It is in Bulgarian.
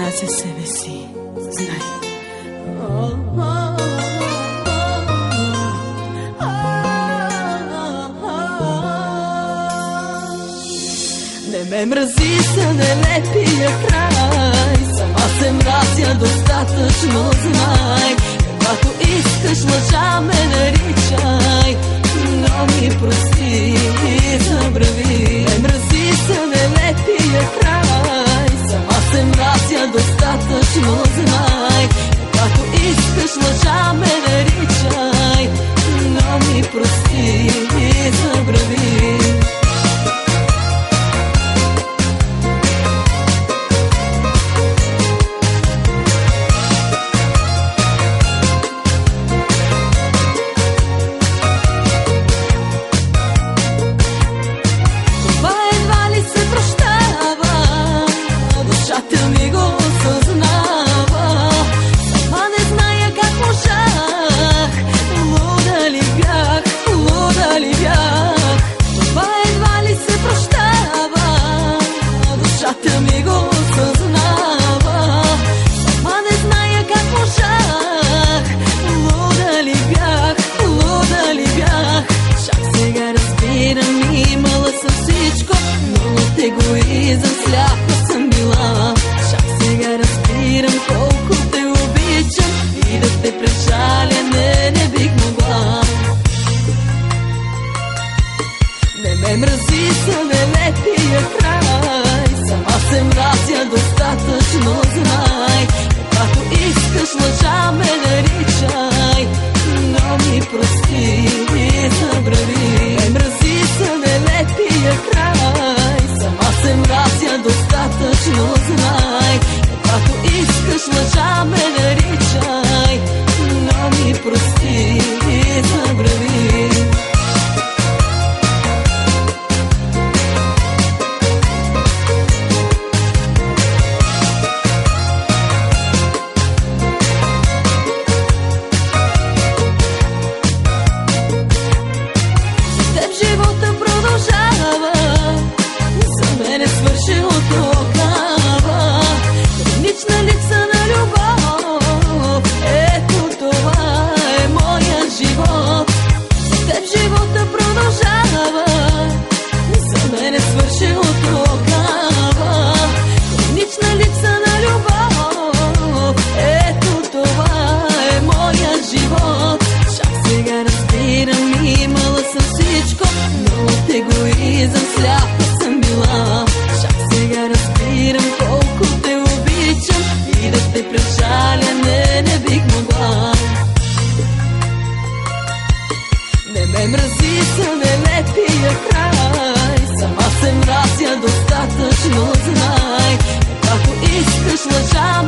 мразя себе си, знай. Не ме мрази за нелепия край, сама се мразя достатъчно, знай. Каквато искаш лъжа ме наричай, но ми прости и забрави. Не мрази за нелепия край, сама се мразя достатъчно, знай. Каквато искаш лъжа ме наричай, но ми прости и забрави. Егоизъм, сляпа съм била. Чак сега разбирам колко те обичам и да те прежаля не бих могла. Не ме мрази за нелепия край, сама се мразя достатъчно, знай. Каквато искаш лъжа ме наричай, но ми прости и забрави. Не мрази за нелепия край, сама се мразя достатъчно, знай. Каквато искаш лъжа ме наричай, но ми прости и забрави. За теб живота продължава, за мен е свършило тогава. Хронична липса на любов, ето това е моя живот. За теб живота продължава, за мен е свършило тогава. Хронична липса на любов, ето това е моя живот. Чак сега разбирам, имала съм всичко, но от егоизъм сляпа съм била. Чак сега разбирам колко те обичам и да те прежаля не бих могла. Не ме мрази за нелепия край, сама се мразя достатъчно, знай. Каквато искаш лъжа